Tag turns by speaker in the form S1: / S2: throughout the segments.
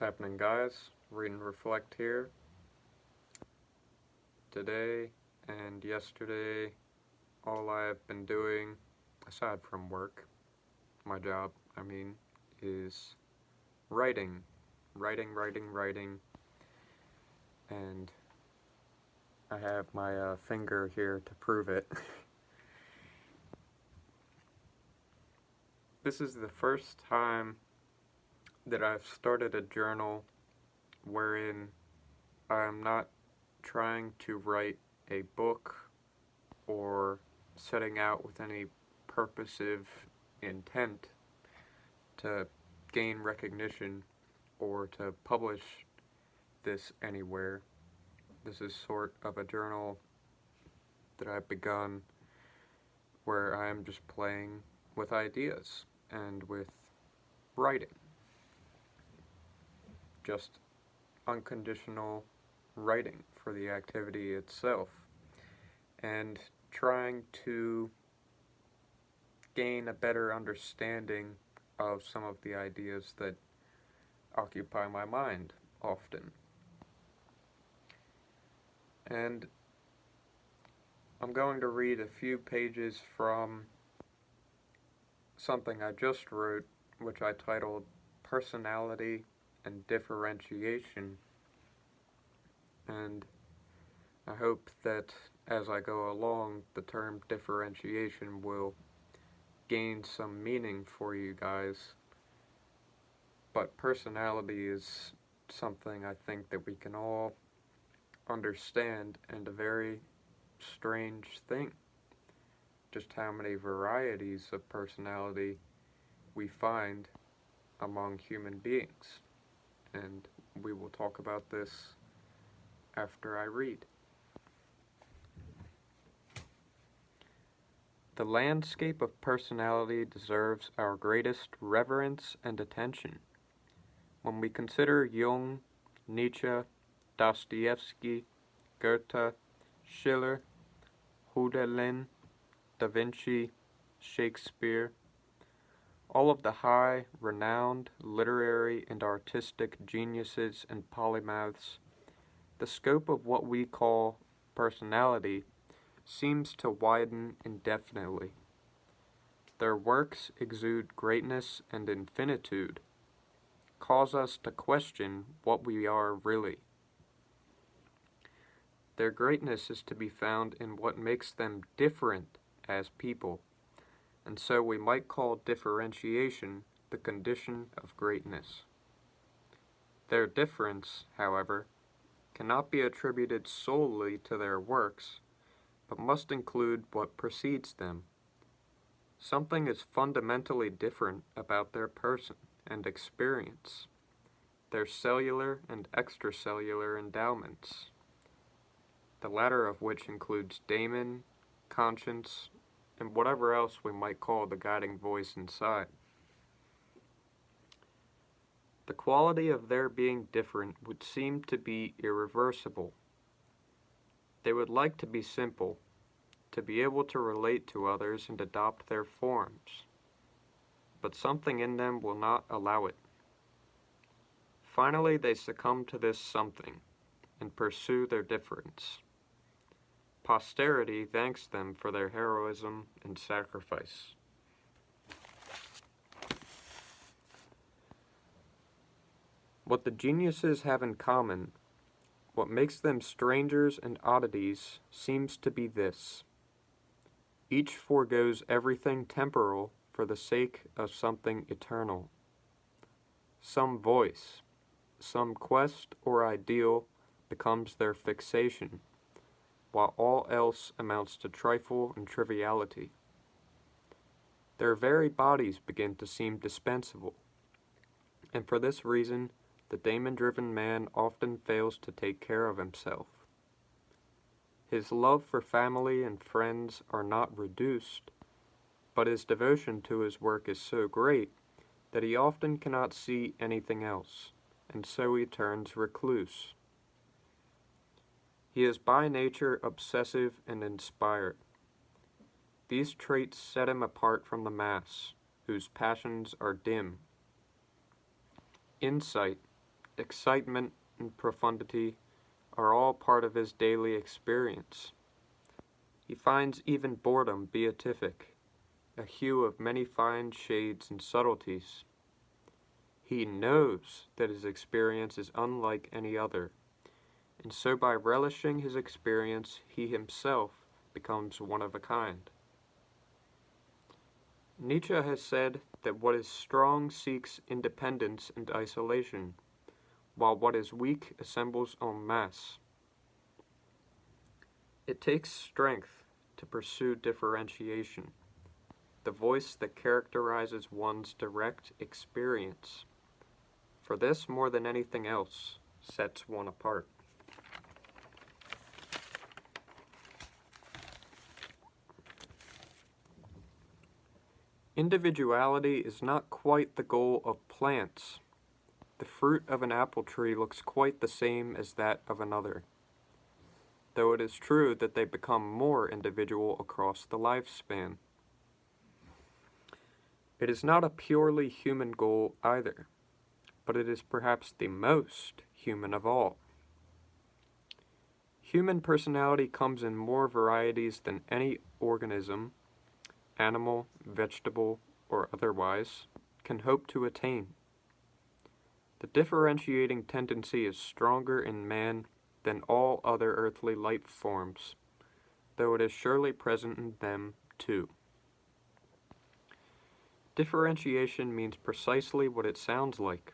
S1: happening, guys? Read and reflect here. Today and yesterday, all I have been doing, aside from work, my job, is writing. Writing. And I have my finger here to prove it. This is the first time that I've started a journal wherein I am not trying to write a book or setting out with any purposive intent to gain recognition or to publish this anywhere. This is sort of a journal that I've begun where I am just playing with ideas and with writing. Just unconditional writing for the activity itself, and trying to gain a better understanding of some of the ideas that occupy my mind often. And I'm going to read a few pages from something I just wrote, which I titled Personality and Differentiation. And I hope that as I go along, the term differentiation will gain some meaning for you guys. But personality is something I think that we can all understand, and a very strange thing. Just how many varieties of personality we find among human beings. And we will talk about this after I read. The landscape of personality deserves our greatest reverence and attention. When we consider Jung, Nietzsche, Dostoevsky, Goethe, Schiller, Hölderlin, Da Vinci, Shakespeare, all of the high, renowned literary and artistic geniuses and polymaths, the scope of what we call personality seems to widen indefinitely. Their works exude greatness and infinitude, cause us to question what we are really. Their greatness is to be found in what makes them different as people, and so we might call differentiation the condition of greatness. Their difference, however, cannot be attributed solely to their works, but must include what precedes them. Something is fundamentally different about their person and experience, their cellular and extracellular endowments, the latter of which includes daemon, conscience, and whatever else we might call the guiding voice inside. The quality of their being different would seem to be irreversible. They would like to be simple, to be able to relate to others and adopt their forms, but something in them will not allow it. Finally, they succumb to this something and pursue their difference. Posterity thanks them for their heroism and sacrifice. What the geniuses have in common, what makes them strangers and oddities, seems to be this: each forgoes everything temporal for the sake of something eternal. Some voice, some quest or ideal becomes their fixation, while all else amounts to trifle and triviality. Their very bodies begin to seem dispensable, and for this reason, the daemon-driven man often fails to take care of himself. His love for family and friends are not reduced, but his devotion to his work is so great that he often cannot see anything else, and so he turns recluse. He is by nature obsessive and inspired. These traits set him apart from the mass, whose passions are dim. Insight, excitement, and profundity are all part of his daily experience. He finds even boredom beatific, a hue of many fine shades and subtleties. He knows that his experience is unlike any other, and so by relishing his experience, he himself becomes one of a kind. Nietzsche has said that what is strong seeks independence and isolation, while what is weak assembles en masse. It takes strength to pursue differentiation, the voice that characterizes one's direct experience. For this, more than anything else, sets one apart. Individuality is not quite the goal of plants. The fruit of an apple tree looks quite the same as that of another, though it is true that they become more individual across the lifespan. It is not a purely human goal either, but it is perhaps the most human of all. Human personality comes in more varieties than any organism, animal, vegetable, or otherwise, can hope to attain. The differentiating tendency is stronger in man than all other earthly life forms, though it is surely present in them too. Differentiation means precisely what it sounds like: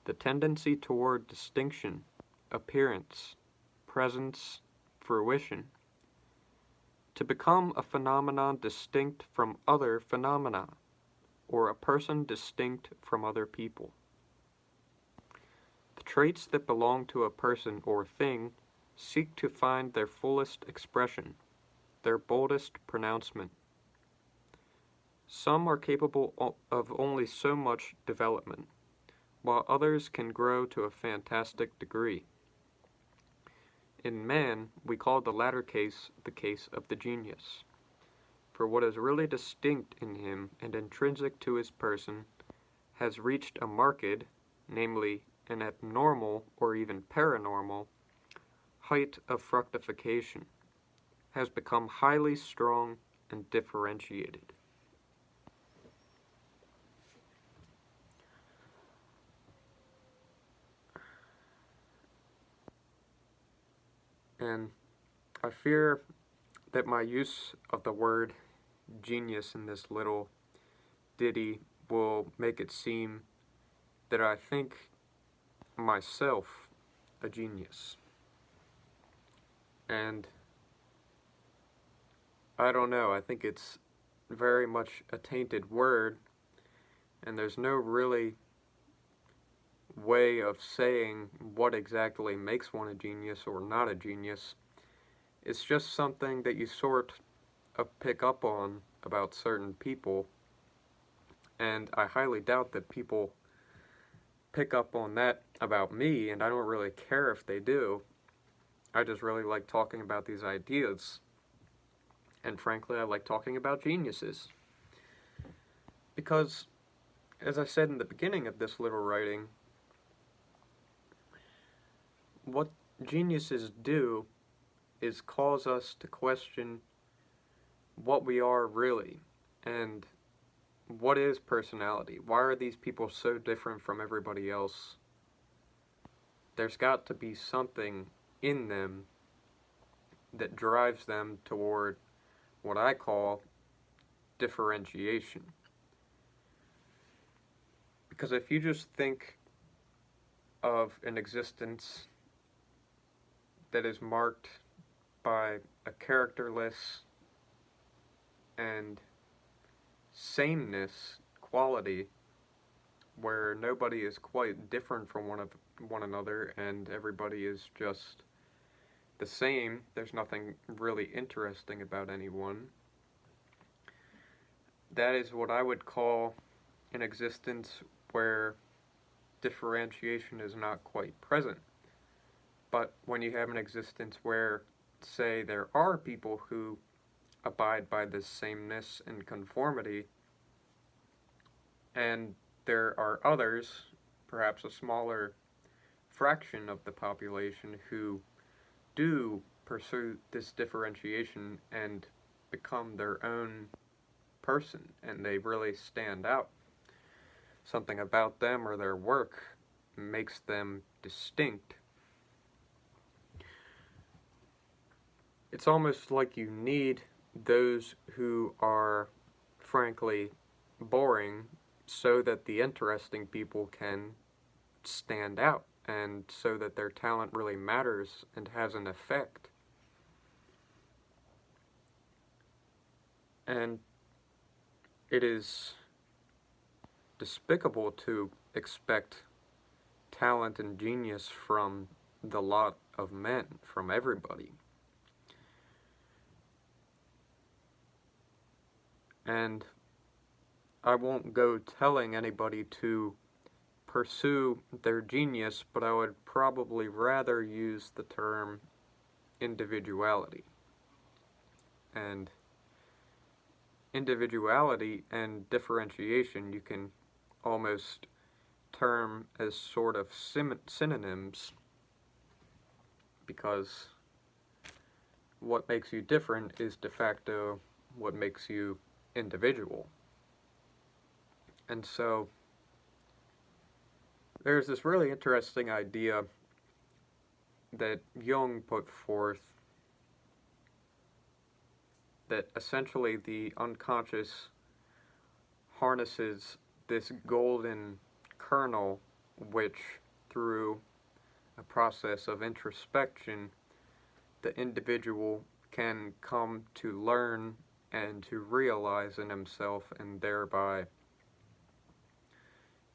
S1: the tendency toward distinction, appearance, presence, fruition. To become a phenomenon distinct from other phenomena, or a person distinct from other people. The traits that belong to a person or thing seek to find their fullest expression, their boldest pronouncement. Some are capable of only so much development, while others can grow to a fantastic degree. In man, we call the latter case the case of the genius, for what is really distinct in him and intrinsic to his person has reached a marked, namely an abnormal or even paranormal, height of fructification, has become highly strong and differentiated. And I fear that my use of the word genius in this little ditty will make it seem that I think myself a genius. And I don't know, I think it's very much a tainted word, and there's no really way of saying what exactly makes one a genius or not a genius. It's just something that you sort of pick up on about certain people, and I highly doubt that people pick up on that about me, and I don't really care if they do. I just really like talking about these ideas, and frankly, I like talking about geniuses. Because, as I said in the beginning of this little writing, what geniuses do is cause us to question what we are really, and what is personality? Why are these people so different from everybody else? There's got to be something in them that drives them toward what I call differentiation. Because if you just think of an existence that is marked by a characterless and sameness quality, where nobody is quite different from one another and everybody is just the same, there's nothing really interesting about anyone, that is what I would call an existence where differentiation is not quite present. But when you have an existence where, say, there are people who abide by this sameness and conformity, and there are others, perhaps a smaller fraction of the population who do pursue this differentiation and become their own person, and they really stand out. Something about them or their work makes them distinct. It's almost like you need those who are, frankly, boring so that the interesting people can stand out and so that their talent really matters and has an effect. And it is despicable to expect talent and genius from the lot of men, from everybody. And I won't go telling anybody to pursue their genius, but I would probably rather use the term individuality. And individuality and differentiation you can almost term as sort of synonyms, because what makes you different is de facto what makes you individual. And so there's this really interesting idea that Jung put forth that essentially the unconscious harnesses this golden kernel which, through a process of introspection, the individual can come to learn and to realize in himself and thereby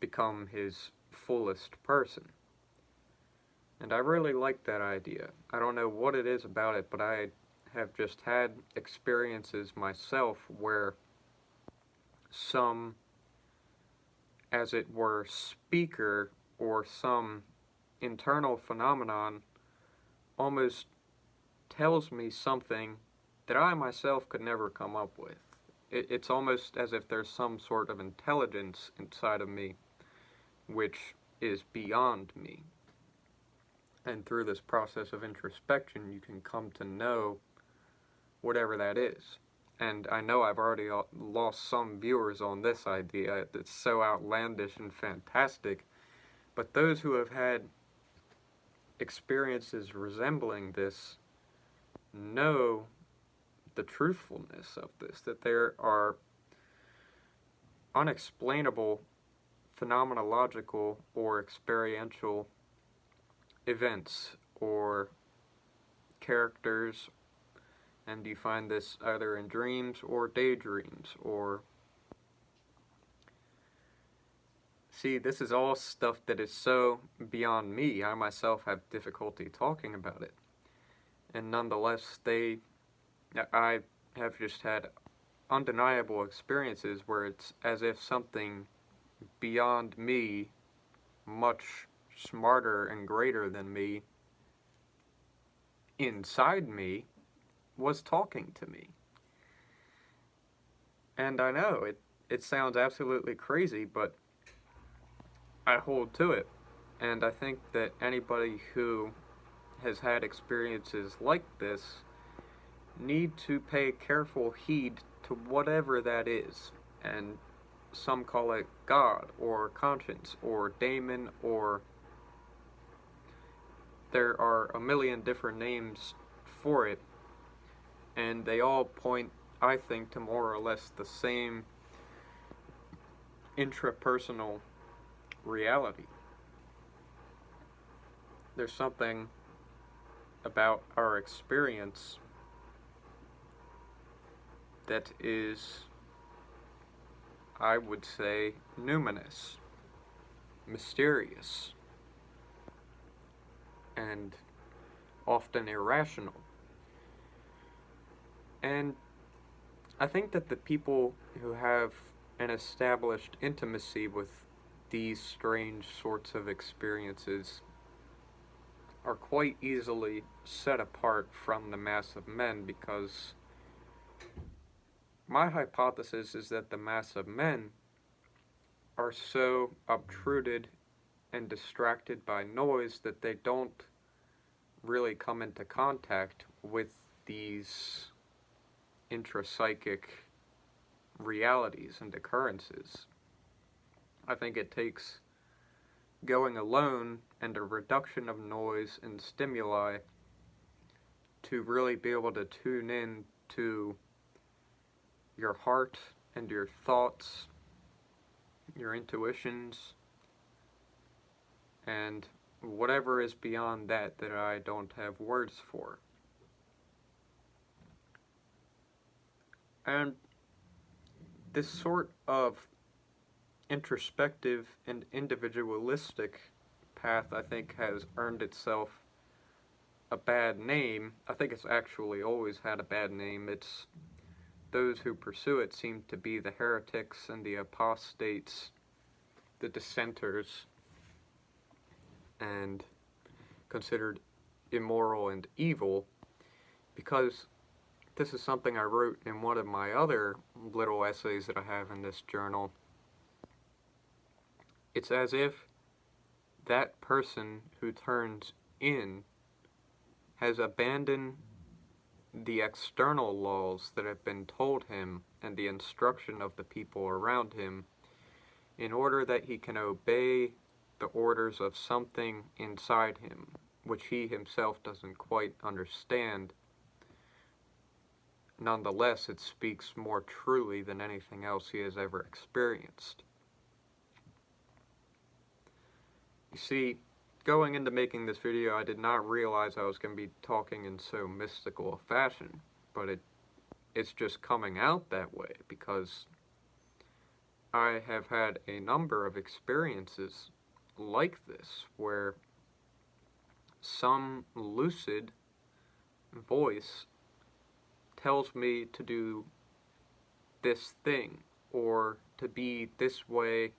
S1: become his fullest person. And I really like that idea. I don't know what it is about it, but I have just had experiences myself where some, as it were, speaker or some internal phenomenon almost tells me something that I myself could never come up with. It's almost as if there's some sort of intelligence inside of me which is beyond me. And through this process of introspection, you can come to know whatever that is. And I know I've already lost some viewers on this idea. It's so outlandish and fantastic. But those who have had experiences resembling this know the truthfulness of this, that there are unexplainable phenomenological or experiential events or characters, and you find this either in dreams or daydreams, or see, this is all stuff that is so beyond me. I myself have difficulty talking about it, and nonetheless I have just had undeniable experiences where it's as if something beyond me, much smarter and greater than me, inside me, was talking to me. And I know it sounds absolutely crazy, but I hold to it. And I think that anybody who has had experiences like this need to pay careful heed to whatever that is. And some call it God, or conscience, or daemon, or there are a million different names for it, and they all point, I think, to more or less the same intrapersonal reality. There's something about our experience that is, I would say, numinous, mysterious, and often irrational. And I think that the people who have an established intimacy with these strange sorts of experiences are quite easily set apart from the mass of men, because my hypothesis is that the mass of men are so obtruded and distracted by noise that they don't really come into contact with these intrapsychic realities and occurrences. I think it takes going alone and a reduction of noise and stimuli to really be able to tune in to your heart and your thoughts, your intuitions, and whatever is beyond that that I don't have words for. And this sort of introspective and individualistic path, I think, has earned itself a bad name. I think it's actually always had a bad name. It's those who pursue it seem to be the heretics and the apostates, the dissenters, and considered immoral and evil, because this is something I wrote in one of my other little essays that I have in this journal. It's as if that person who turns in has abandoned the external laws that have been told him and the instruction of the people around him in order that he can obey the orders of something inside him, which he himself doesn't quite understand. Nonetheless, it speaks more truly than anything else he has ever experienced. You see, going into making this video, I did not realize I was going to be talking in so mystical a fashion, but it's just coming out that way because I have had a number of experiences like this where some lucid voice tells me to do this thing or to be this way,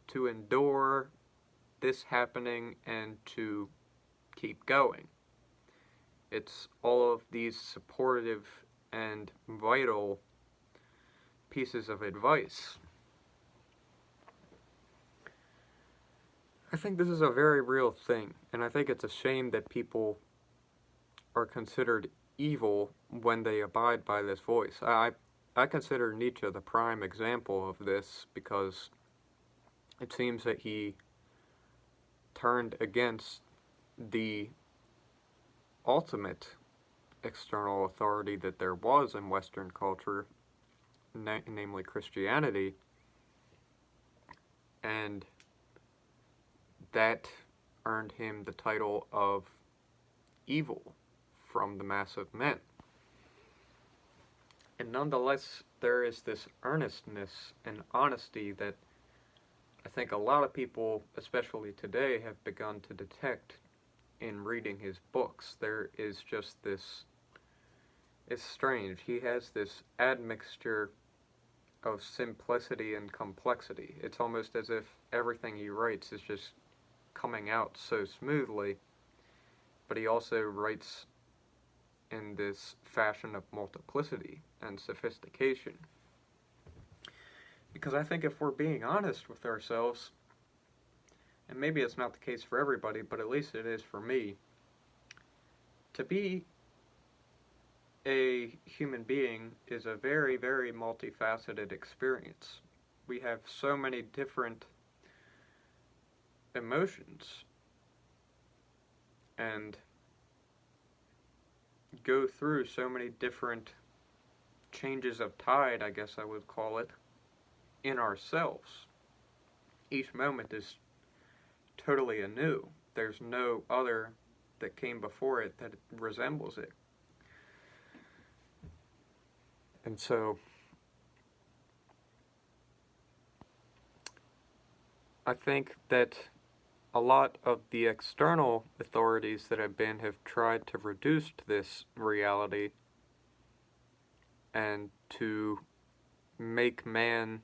S1: to endure this happening and to keep going. It's all of these supportive and vital pieces of advice. I think this is a very real thing, and I think it's a shame that people are considered evil when they abide by this voice. I consider Nietzsche the prime example of this because it seems that he turned against the ultimate external authority that there was in Western culture, namely Christianity, and that earned him the title of evil from the mass of men. And nonetheless, there is this earnestness and honesty that I think a lot of people, especially today, have begun to detect in reading his books. There is just this, it's strange, he has this admixture of simplicity and complexity. It's almost as if everything he writes is just coming out so smoothly, but he also writes in this fashion of multiplicity and sophistication. Because I think if we're being honest with ourselves, and maybe it's not the case for everybody, but at least it is for me, to be a human being is a very, very multifaceted experience. We have so many different emotions and go through so many different changes of tide, I guess I would call it, in ourselves. Each moment is totally anew. There's no other that came before it that resembles it. And so, I think that a lot of the external authorities that have tried to reduce this reality and to make man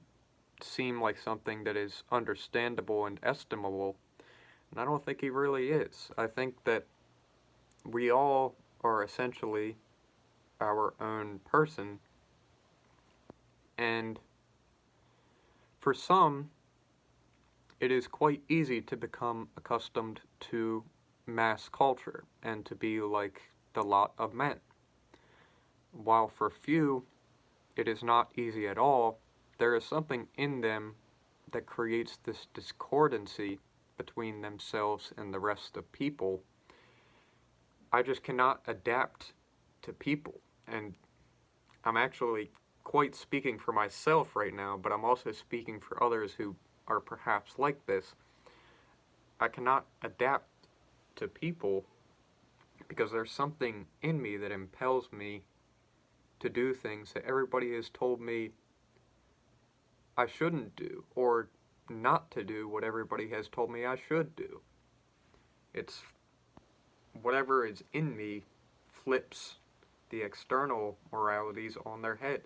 S1: seem like something that is understandable and estimable, and I don't think he really is. I think that we all are essentially our own person, and for some, it is quite easy to become accustomed to mass culture and to be like the lot of men. While for few it is not easy at all, there is something in them that creates this discordancy between themselves and the rest of people. I just cannot adapt to people. And I'm actually quite speaking for myself right now, but I'm also speaking for others who are perhaps like this. I cannot adapt to people because there's something in me that impels me to do things that everybody has told me I shouldn't do, or not to do what everybody has told me I should do. It's whatever is in me flips the external moralities on their head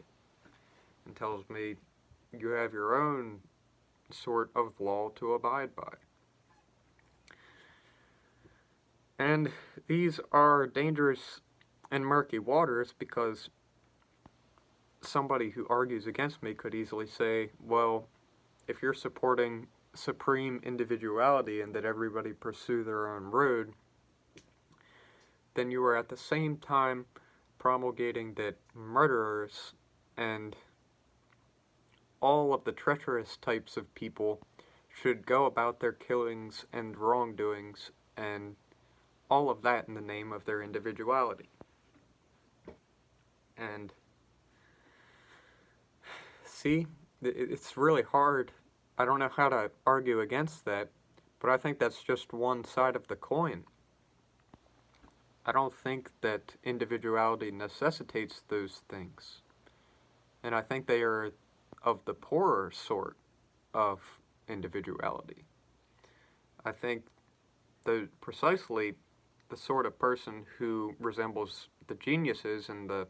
S1: and tells me you have your own sort of law to abide by. And these are dangerous and murky waters because somebody who argues against me could easily say, well, if you're supporting supreme individuality and that everybody pursue their own road, then you are at the same time promulgating that murderers and all of the treacherous types of people should go about their killings and wrongdoings and all of that in the name of their individuality. And see, it's really hard. I don't know how to argue against that, but I think that's just one side of the coin. I don't think that individuality necessitates those things. And I think they are of the poorer sort of individuality. I think precisely the sort of person who resembles the geniuses and the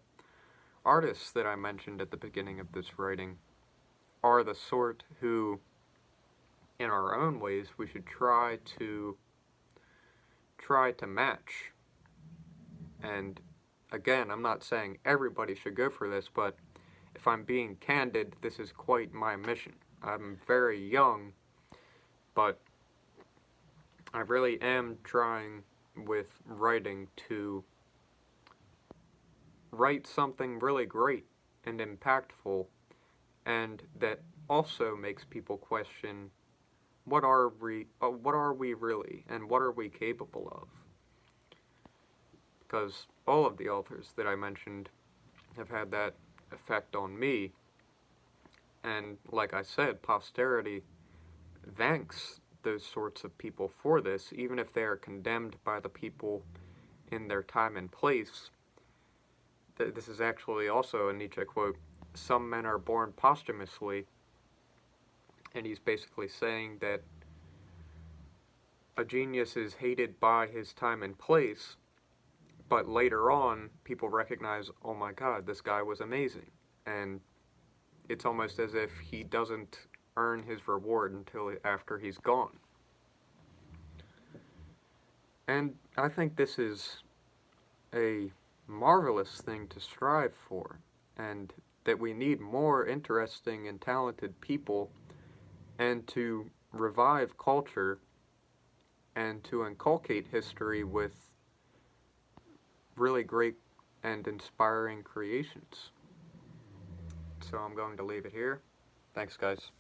S1: artists that I mentioned at the beginning of this writing are the sort who, in our own ways, we should try to match. And again, I'm not saying everybody should go for this, but if I'm being candid, this is quite my mission. I'm very young, but I really am trying with writing to write something really great and impactful, and that also makes people question what are we really, and what are we capable of? Because all of the authors that I mentioned have had that effect on me, and like I said, posterity thanks those sorts of people for this, even if they are condemned by the people in their time and place. This is actually also a Nietzsche quote. Some men are born posthumously, and he's basically saying that a genius is hated by his time and place, but later on, people recognize, oh my god, this guy was amazing. And it's almost as if he doesn't earn his reward until after he's gone. And I think this is a marvelous thing to strive for, and that we need more interesting and talented people, and to revive culture, and to inculcate history with really great and inspiring creations. So I'm going to leave it here. Thanks, guys.